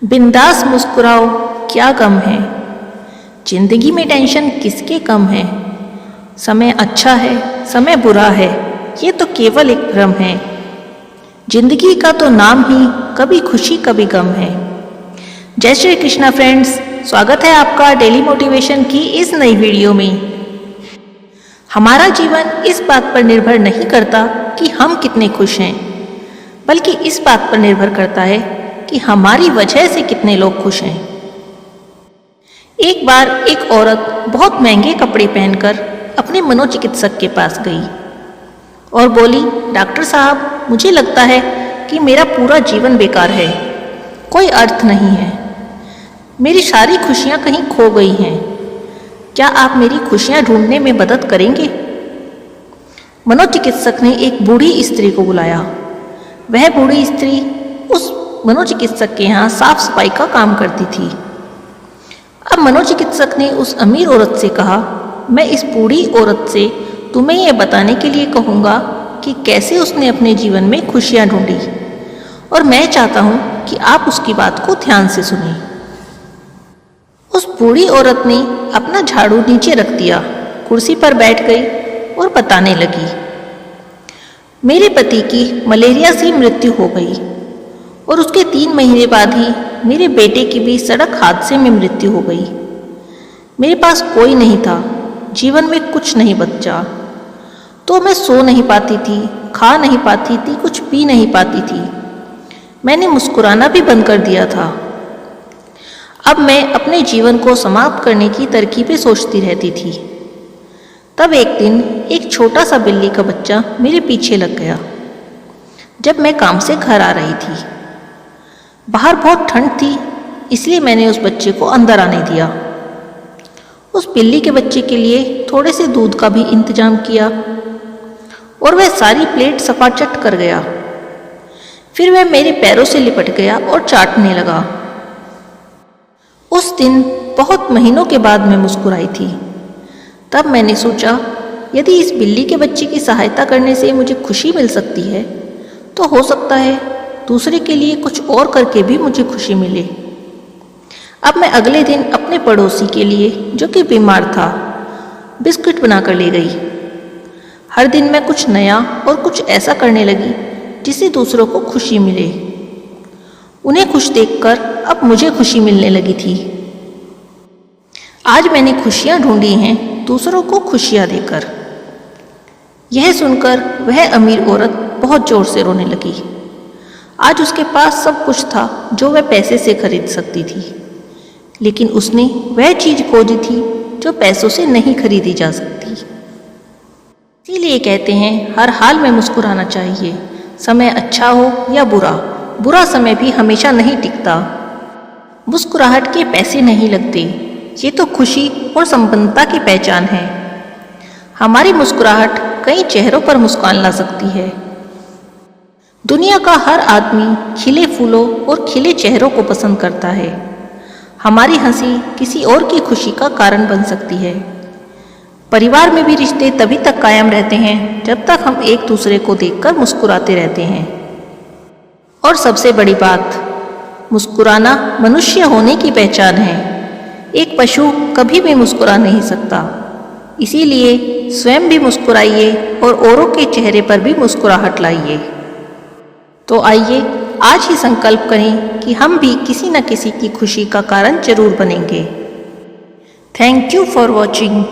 बिंदास मुस्कुराओ, क्या गम है। जिंदगी में टेंशन किसके कम है। समय अच्छा है, समय बुरा है, ये तो केवल एक भ्रम है। जिंदगी का तो नाम ही कभी खुशी कभी गम है। जय श्री कृष्णा फ्रेंड्स, स्वागत है आपका डेली मोटिवेशन की इस नई वीडियो में। हमारा जीवन इस बात पर निर्भर नहीं करता कि हम कितने खुश हैं, बल्कि इस बात पर निर्भर करता है कि हमारी वजह से कितने लोग खुश हैं। एक बार एक औरत बहुत महंगे कपड़े पहनकर अपने मनोचिकित्सक के पास गई और बोली, डॉक्टर साहब, मुझे लगता है कि मेरा पूरा जीवन बेकार है, कोई अर्थ नहीं है, मेरी सारी खुशियां कहीं खो गई हैं। क्या आप मेरी खुशियां ढूंढने में मदद करेंगे? मनोचिकित्सक ने एक बूढ़ी स्त्री को बुलाया। वह बूढ़ी स्त्री उस मनोचिकित्सक के यहाँ साफ सफाई का काम करती थी। अब मनोचिकित्सक ने उस अमीर औरत से कहा, मैं इस बूढ़ी औरत से तुम्हें यह बताने के लिए कहूँगा कि कैसे उसने अपने जीवन में खुशियाँ ढूंढी, और मैं चाहता हूँ कि आप उसकी बात को ध्यान से सुनें। उस बूढ़ी औरत ने अपना झाड़ू नीचे रख दिया, कुर्सी पर बैठ गई और बताने लगी, मेरे पति की मलेरिया से मृत्यु हो गई और उसके 3 महीने बाद ही मेरे बेटे की भी सड़क हादसे में मृत्यु हो गई। मेरे पास कोई नहीं था, जीवन में कुछ नहीं बचा, तो मैं सो नहीं पाती थी, खा नहीं पाती थी, कुछ पी नहीं पाती थी। मैंने मुस्कुराना भी बंद कर दिया था। अब मैं अपने जीवन को समाप्त करने की तरकीबें सोचती रहती थी। तब एक दिन एक छोटा सा बिल्ली का बच्चा मेरे पीछे लग गया। जब मैं काम से घर आ रही थी, बाहर बहुत ठंड थी, इसलिए मैंने उस बच्चे को अंदर आने दिया। उस बिल्ली के बच्चे के लिए थोड़े से दूध का भी इंतजाम किया और वह सारी प्लेट सपाचट कर गया। फिर वह मेरे पैरों से लिपट गया और चाटने लगा। उस दिन बहुत महीनों के बाद मैं मुस्कुराई थी। तब मैंने सोचा, यदि इस बिल्ली के बच्चे की सहायता करने से मुझे खुशी मिल सकती है, तो हो सकता है दूसरे के लिए कुछ और करके भी मुझे खुशी मिले। अब मैं अगले दिन अपने पड़ोसी के लिए, जो कि बीमार था, बिस्कुट बनाकर ले गई। हर दिन मैं कुछ नया और कुछ ऐसा करने लगी जिससे दूसरों को खुशी मिले। उन्हें खुश देखकर अब मुझे खुशी मिलने लगी थी। आज मैंने खुशियां ढूंढी हैं दूसरों को खुशियां देकर। यह सुनकर वह अमीर औरत बहुत जोर से रोने लगी। आज उसके पास सब कुछ था जो वह पैसे से खरीद सकती थी, लेकिन उसने वह चीज खोजी थी जो पैसों से नहीं खरीदी जा सकती। इसीलिए कहते हैं, हर हाल में मुस्कुराना चाहिए, समय अच्छा हो या बुरा, बुरा समय भी हमेशा नहीं टिकता। मुस्कुराहट के पैसे नहीं लगते, ये तो खुशी और संपन्नता की पहचान है। हमारी मुस्कुराहट कई चेहरों पर मुस्कान ला सकती है। दुनिया का हर आदमी खिले फूलों और खिले चेहरों को पसंद करता है। हमारी हंसी किसी और की खुशी का कारण बन सकती है। परिवार में भी रिश्ते तभी तक कायम रहते हैं जब तक हम एक दूसरे को देखकर मुस्कुराते रहते हैं। और सबसे बड़ी बात, मुस्कुराना मनुष्य होने की पहचान है। एक पशु कभी भी मुस्कुरा नहीं सकता। इसीलिए स्वयं भी मुस्कुराइए और औरों के चेहरे पर भी मुस्कुराहट लाइए। तो आइए आज ही संकल्प करें कि हम भी किसी न किसी की खुशी का कारण जरूर बनेंगे। Thank you for watching.